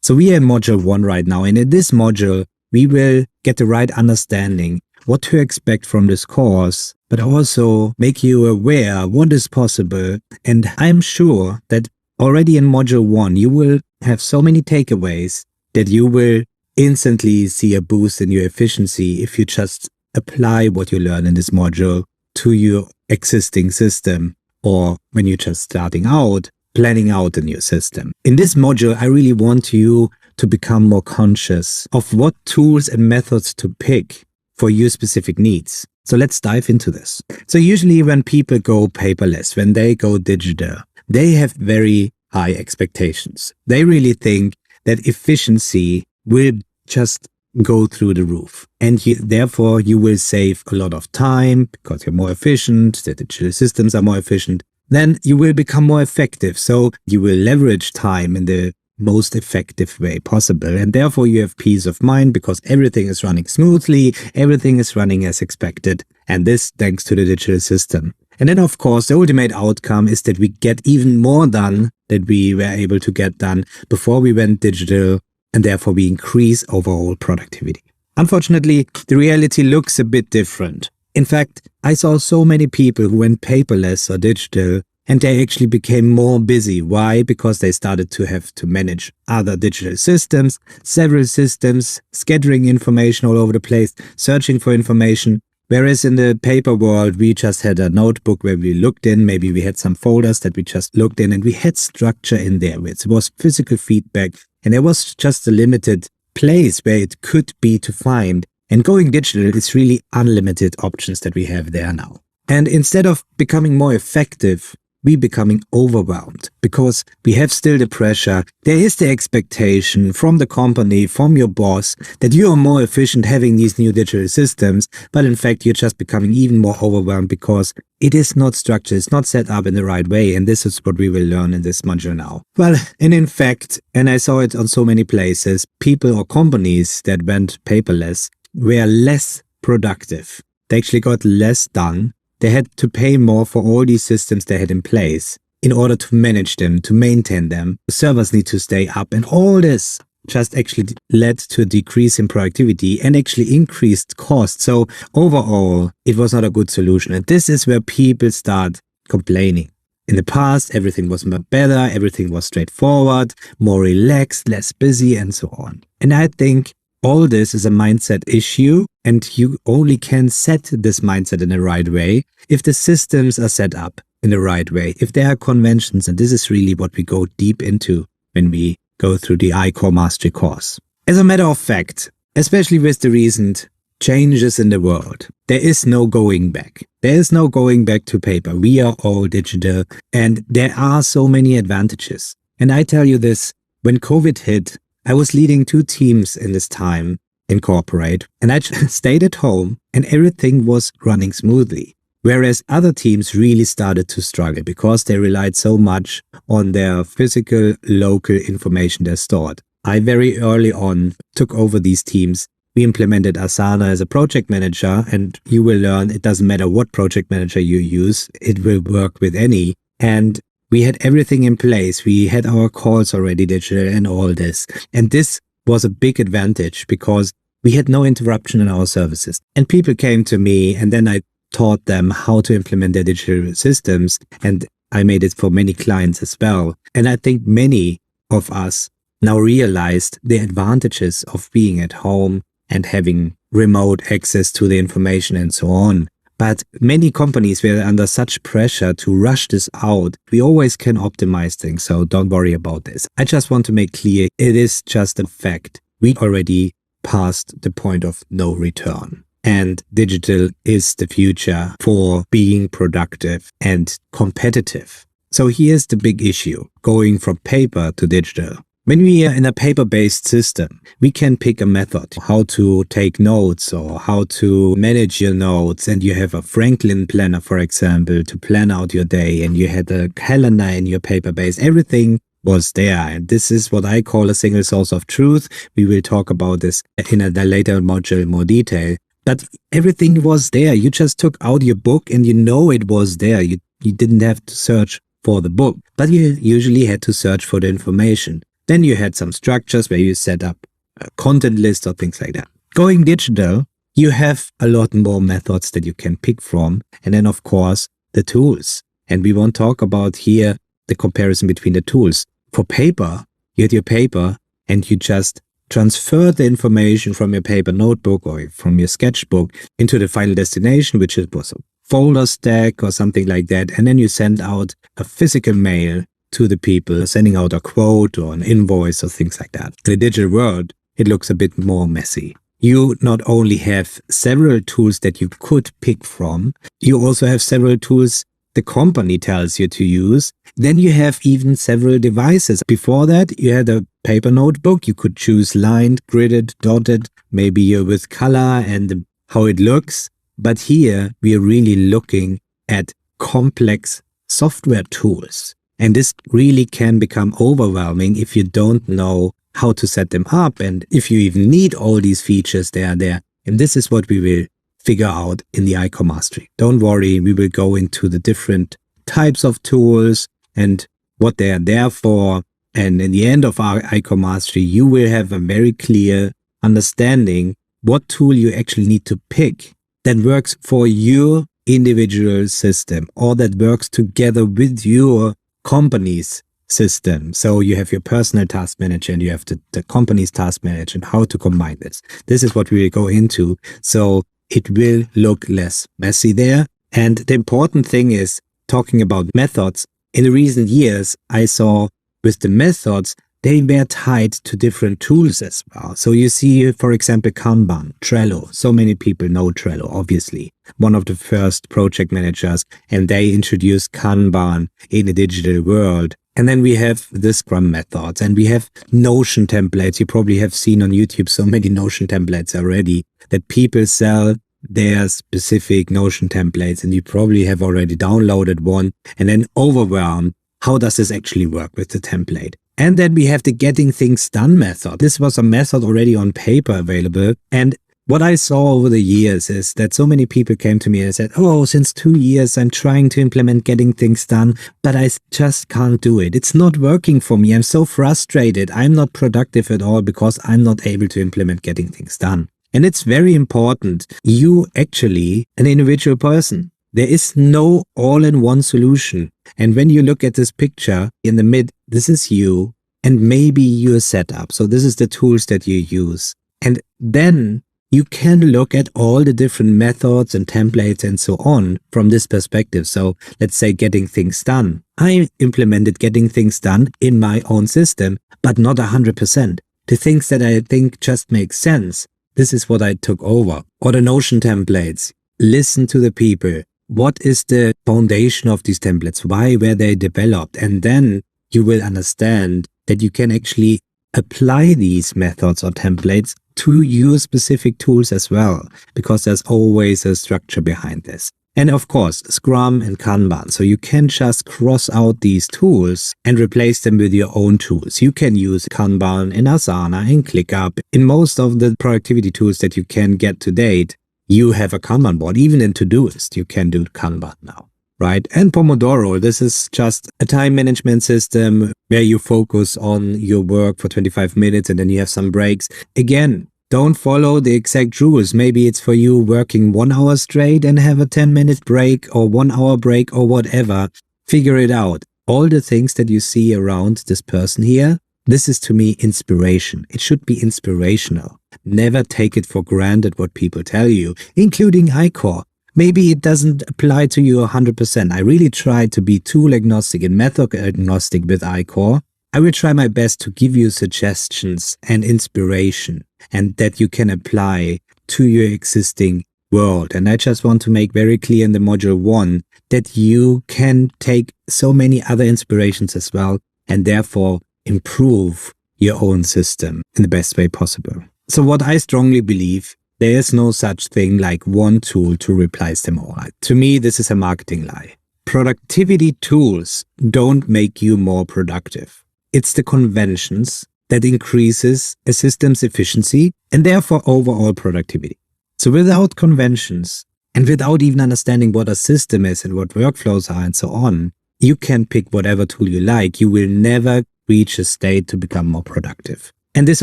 So we are in module 1 right now. And in this module, we will get the right understanding what to expect from this course, but also make you aware what is possible. And I'm sure that already in module 1, you will have so many takeaways that you will instantly see a boost in your efficiency if you just apply what you learn in this module to your existing system, or when you're just starting out, planning out a new system. In this module, I really want you to become more conscious of what tools and methods to pick for your specific needs. So let's dive into this. So usually when people go paperless, when they go digital, they have very high expectations. They really think that efficiency will just go through the roof. And therefore you will save a lot of time because you're more efficient, the digital systems are more efficient. Then you will become more effective. So you will leverage time in the most effective way possible. And therefore you have peace of mind because everything is running smoothly, everything is running as expected. And this thanks to the digital system. And then of course, the ultimate outcome is that we get even more done than we were able to get done before we went digital, and therefore we increase overall productivity. Unfortunately, the reality looks a bit different. In fact, I saw so many people who went paperless or digital, and they actually became more busy. Why? Because they started to have to manage other digital systems, several systems, scattering information all over the place, searching for information. Whereas in the paper world, we just had a notebook where we looked in, maybe we had some folders that we just looked in, and we had structure in there. It was physical feedback, and there was just a limited place where it could be to find. And going digital is really unlimited options that we have there now. And instead of becoming more effective, we becoming overwhelmed because we have still the pressure. There is the expectation from the company, from your boss, that you are more efficient having these new digital systems. But in fact, you're just becoming even more overwhelmed because it is not structured, it's not set up in the right way. And this is what we will learn in this module now. Well, and in fact, and I saw it on so many places, people or companies that went paperless were less productive. They actually got less done. They had to pay more for all these systems they had in place in order to manage them, to maintain them. The servers need to stay up, and all this just actually led to a decrease in productivity and actually increased cost. So overall, it was not a good solution. And this is where people start complaining. In the past, everything was much better, everything was straightforward, more relaxed, less busy, and so on. And I think all this is a mindset issue, and you only can set this mindset in the right way if the systems are set up in the right way, if there are conventions, and this is really what we go deep into when we go through the ICOR Mastery course. As a matter of fact, especially with the recent changes in the world, there is no going back. There is no going back to paper. We are all digital, and there are so many advantages. And I tell you this, when COVID hit, I was leading 2 teams in this time in corporate, and I stayed at home and everything was running smoothly. Whereas other teams really started to struggle because they relied so much on their physical, local information they stored. I very early on took over these teams. We implemented Asana as a project manager, and you will learn it doesn't matter what project manager you use, it will work with any. And we had everything in place. We had our calls already digital and all this. And this was a big advantage because we had no interruption in our services. And people came to me, and then I taught them how to implement their digital systems. And I made it for many clients as well. And I think many of us now realized the advantages of being at home and having remote access to the information and so on. But many companies were under such pressure to rush this out. We always can optimize things, so don't worry about this. I just want to make clear, it is just a fact. We already passed the point of no return. And digital is the future for being productive and competitive. So here's the big issue, going from paper to digital. When we are in a paper-based system, we can pick a method, how to take notes or how to manage your notes. And you have a Franklin planner, for example, to plan out your day. And you had a calendar in your paper-based. Everything was there. And this is what I call a single source of truth. We will talk about this in a later module in more detail. But everything was there. You just took out your book and you know it was there. You didn't have to search for the book, but you usually had to search for the information. Then you had some structures where you set up a content list or things like that. Going digital, you have a lot more methods that you can pick from. And then, of course, the tools. And we won't talk about here the comparison between the tools. For paper, you had your paper and you just transfer the information from your paper notebook or from your sketchbook into the final destination, which was a folder stack or something like that. And then you send out a physical mail to the people, sending out a quote or an invoice or things like that. In the digital world, it looks a bit more messy. You not only have several tools that you could pick from, you also have several tools the company tells you to use. Then you have even several devices. Before that, you had a paper notebook. You could choose lined, gridded, dotted, maybe you're with color and how it looks. But here we are really looking at complex software tools. And this really can become overwhelming if you don't know how to set them up. And if you even need all these features, they are there. And this is what we will figure out in the ICOR Mastery. Don't worry, we will go into the different types of tools and what they are there for. And in the end of our ICOR Mastery, you will have a very clear understanding what tool you actually need to pick that works for your individual system or that works together with your company's system. So you have your personal task manager and you have the company's task manager and how to combine this. This is what we will go into. So it will look less messy there. And the important thing is talking about methods. In the recent years, I saw with the methods, they were tied to different tools as well. So you see, for example, Kanban, Trello. So many people know Trello, obviously. One of the first project managers, and they introduced Kanban in the digital world. And then we have the Scrum methods and we have Notion templates. You probably have seen on YouTube so many Notion templates already that people sell their specific Notion templates, and you probably have already downloaded one and then overwhelmed. How does this actually work with the template? And then we have the getting things done method. This was a method already on paper available. And what I saw over the years is that so many people came to me and said, oh, since 2 years, I'm trying to implement getting things done, but I just can't do it. It's not working for me. I'm so frustrated. I'm not productive at all because I'm not able to implement getting things done. And it's very important. You actually, an individual person, there is no all-in-one solution. And when you look at this picture in the mid, this is you and maybe your setup. So this is the tools that you use. And then you can look at all the different methods and templates and so on from this perspective. So let's say getting things done. I implemented getting things done in my own system, but not 100%. The things that I think just make sense, this is what I took over. Or the Notion templates. Listen to the people. What is the foundation of these templates? Why were they developed? And then you will understand that you can actually apply these methods or templates to your specific tools as well, because there's always a structure behind this. And of course, Scrum and Kanban. So you can just cross out these tools and replace them with your own tools. You can use Kanban in Asana, in ClickUp. In most of the productivity tools that you can get to date, you have a Kanban board. Even in Todoist, you can do Kanban now, right? And Pomodoro, this is just a time management system where you focus on your work for 25 minutes and then you have some breaks. Again, don't follow the exact rules. Maybe it's for you working 1 hour straight and have a 10-minute break or 1 hour break or whatever. Figure it out. All the things that you see around this person here, this is to me inspiration. It should be inspirational. Never take it for granted what people tell you, including ICOR. Maybe it doesn't apply to you 100%. I really try to be tool agnostic and method agnostic with ICOR. I will try my best to give you suggestions and inspiration and that you can apply to your existing world. And I just want to make very clear in the module 1 that you can take so many other inspirations as well and therefore improve your own system in the best way possible. So what I strongly believe, there is no such thing like one tool to replace them all. To me, this is a marketing lie. Productivity tools don't make you more productive. It's the conventions that increases a system's efficiency and therefore overall productivity. So without conventions and without even understanding what a system is and what workflows are and so on, you can pick whatever tool you like. You will never reach a state to become more productive. And this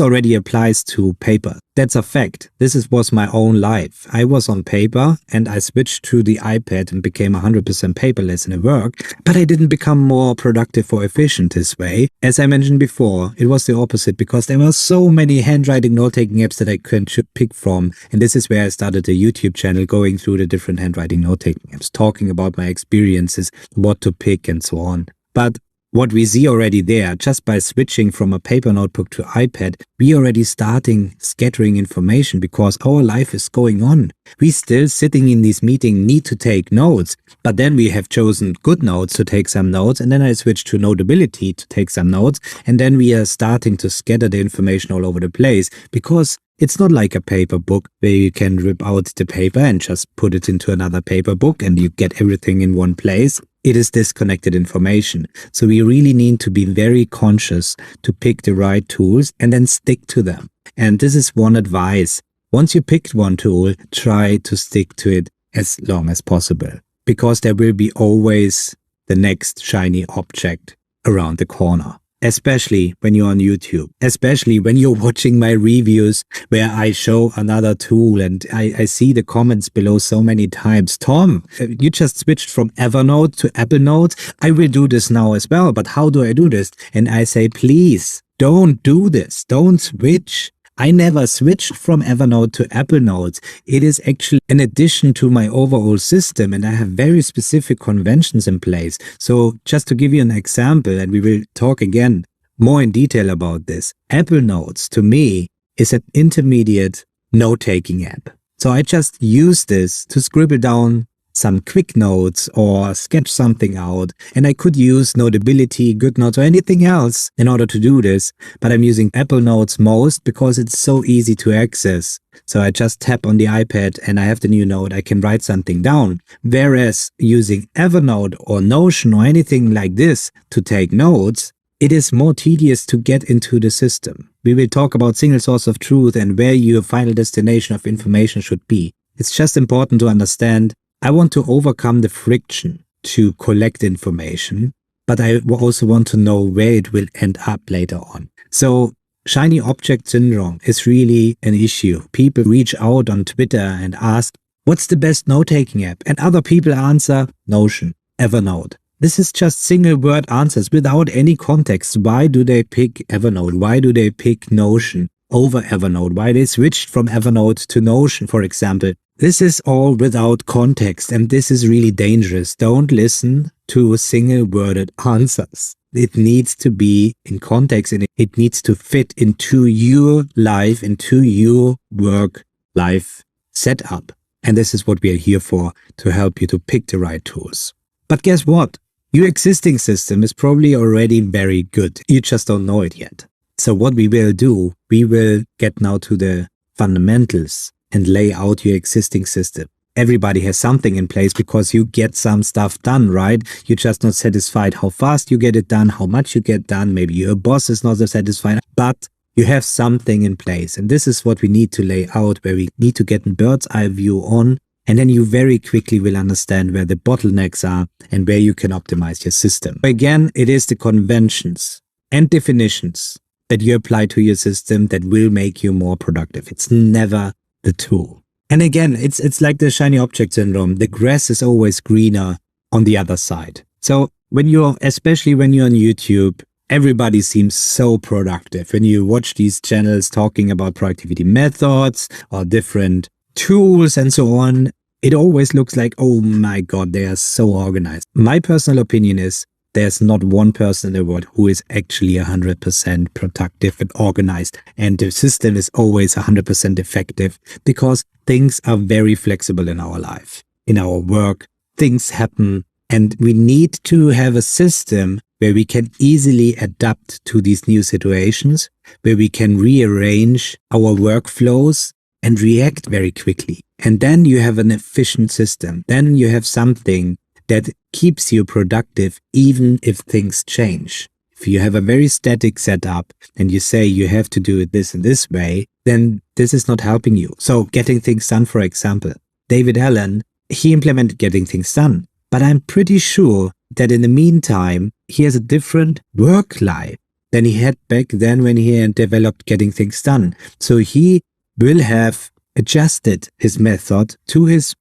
already applies to paper. That's a fact. Was my own life. I was on paper and I switched to the iPad and became 100% paperless in the work, but I didn't become more productive or efficient this way. As I mentioned before, it was the opposite because there were so many handwriting note-taking apps that I could pick from. And this is where I started a YouTube channel going through the different handwriting note-taking apps, talking about my experiences, what to pick and so on. But what we see already there, just by switching from a paper notebook to iPad, we already starting scattering information because our life is going on. We still sitting in this meeting need to take notes, but then we have chosen good notes to take some notes, and then I switched to Notability to take some notes, and then we are starting to scatter the information all over the place because it's not like a paper book where you can rip out the paper and just put it into another paper book and you get everything in one place. It is disconnected information. So we really need to be very conscious to pick the right tools and then stick to them. And this is one advice. Once you picked one tool, try to stick to it as long as possible, because there will be always the next shiny object around the corner. Especially when you're on YouTube, especially when you're watching my reviews where I show another tool and I see the comments below so many times. Tom, you just switched from Evernote to Apple Notes. I will do this now as well, but how do I do this? And I say, please don't do this. Don't switch. I never switched from Evernote to Apple Notes. It is actually an addition to my overall system, and I have very specific conventions in place. So just to give you an example, and we will talk again more in detail about this, Apple Notes to me is an intermediate note-taking app. So I just use this to scribble down some quick notes or sketch something out, and I could use Notability, GoodNotes, or anything else in order to do this, but I'm using Apple Notes most because it's so easy to access. So I just tap on the iPad and I have the new note, I can write something down. Whereas using Evernote or Notion or anything like this to take notes, it is more tedious to get into the system. We will talk about single source of truth and where your final destination of information should be. It's just important to understand I want to overcome the friction to collect information, but I also want to know where it will end up later on. So shiny object syndrome is really an issue. People reach out on Twitter and ask, what's the best note-taking app? And other people answer Notion, Evernote. This is just single word answers without any context. Why do they pick Evernote? Why do they pick Notion over Evernote? Why they switched from Evernote to Notion, for example? This is all without context, and this is really dangerous. Don't listen to single-worded answers. It needs to be in context, and it needs to fit into your life, into your work-life setup. And this is what we are here for, to help you to pick the right tools. But guess what? Your existing system is probably already very good. You just don't know it yet. So what we will do, we will get now to the fundamentals and lay out your existing system. Everybody has something in place because you get some stuff done, right? You're just not satisfied how fast you get it done, how much you get done. Maybe your boss is not satisfied, but you have something in place. And this is what we need to lay out, where we need to get a bird's eye view on. And then you very quickly will understand where the bottlenecks are and where you can optimize your system. Again, it is the conventions and definitions that you apply to your system that will make you more productive. It's never the tool. And again, it's like the shiny object syndrome. The grass is always greener on the other side. So especially when you're on YouTube, everybody seems so productive. When you watch these channels talking about productivity methods or different tools and so on, it always looks like, oh my God, they are so organized. My personal opinion is there's not one person in the world who is actually 100% productive and organized. And the system is always 100% effective because things are very flexible in our life. In our work, things happen, and we need to have a system where we can easily adapt to these new situations, where we can rearrange our workflows and react very quickly. And then you have an efficient system. Then you have something that keeps you productive even if things change. If you have a very static setup and you say you have to do it this and this way, then this is not helping you. So getting things done, for example, David Allen, he implemented getting things done, but I'm pretty sure that in the meantime, he has a different work life than he had back then when he had developed getting things done. So he will have adjusted his method to his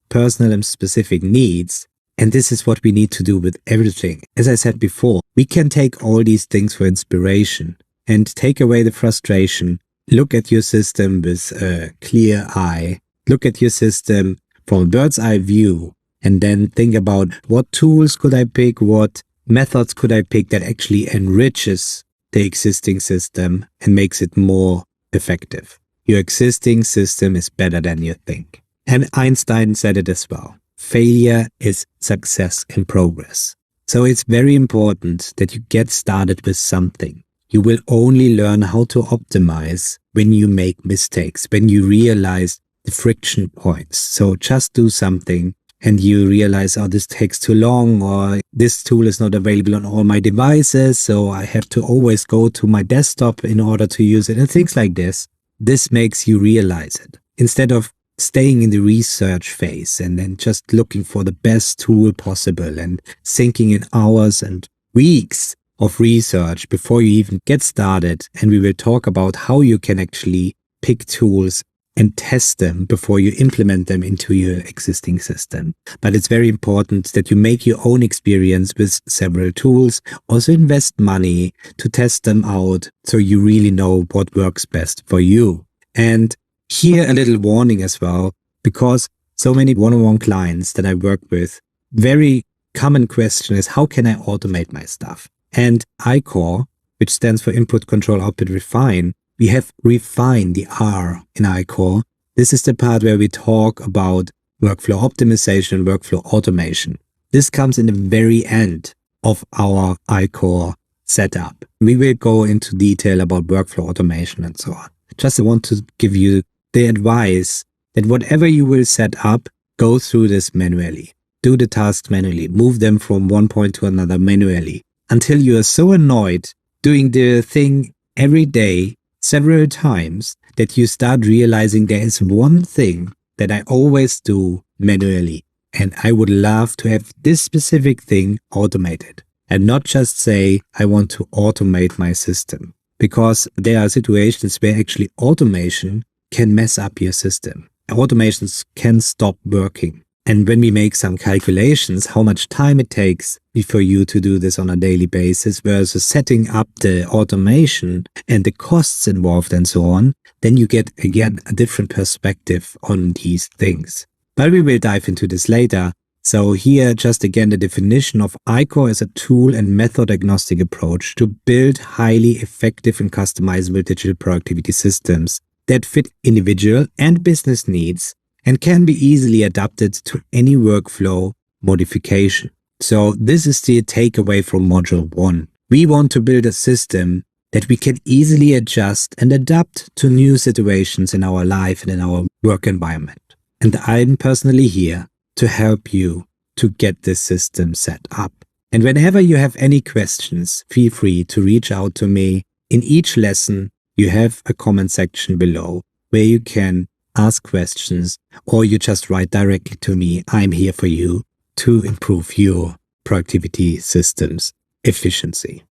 personal and specific needs. And this is what we need to do with everything. As I said before, we can take all these things for inspiration and take away the frustration. Look at your system with a clear eye. Look at your system from a bird's eye view, and then think about what tools could I pick, what methods could I pick that actually enriches the existing system and makes it more effective. Your existing system is better than you think. And Einstein said it as well. Failure is success in progress. So it's very important that you get started with something. You will only learn how to optimize when you make mistakes, when you realize the friction points. So just do something and you realize, oh, this takes too long, or this tool is not available on all my devices, so I have to always go to my desktop in order to use it, and things like this. This makes you realize it. Instead of staying in the research phase and then just looking for the best tool possible and sinking in hours and weeks of research before you even get started. And we will talk about how you can actually pick tools and test them before you implement them into your existing system. But it's very important that you make your own experience with several tools. Also invest money to test them out so you really know what works best for you. And here a little warning as well, because so many one-on-one clients that I work with, very common question is, how can I automate my stuff? And ICOR, which stands for Input, Control, Output, Refine, we have refined the R in ICOR. This is the part where we talk about workflow optimization, workflow automation. This comes in the very end of our ICOR setup. We will go into detail about workflow automation and so on. Just want to give you the advice that whatever you will set up, go through this manually. Do the tasks manually. Move them from one point to another manually until you are so annoyed doing the thing every day several times that you start realizing there is one thing that I always do manually, and I would love to have this specific thing automated, and not just say I want to automate my system, because there are situations where actually automation can mess up your system. Automations can stop working. And when we make some calculations, how much time it takes for you to do this on a daily basis versus setting up the automation and the costs involved and so on, then you get, again, a different perspective on these things. But we will dive into this later. So here, just again, the definition of ICOR is a tool and method agnostic approach to build highly effective and customizable digital productivity systems that fit individual and business needs and can be easily adapted to any workflow modification. So this is the takeaway from module 1. We want to build a system that we can easily adjust and adapt to new situations in our life and in our work environment. And I'm personally here to help you to get this system set up. And whenever you have any questions, feel free to reach out to me. In each lesson, you have a comment section below where you can ask questions, or you just write directly to me. I'm here for you to improve your productivity systems efficiency.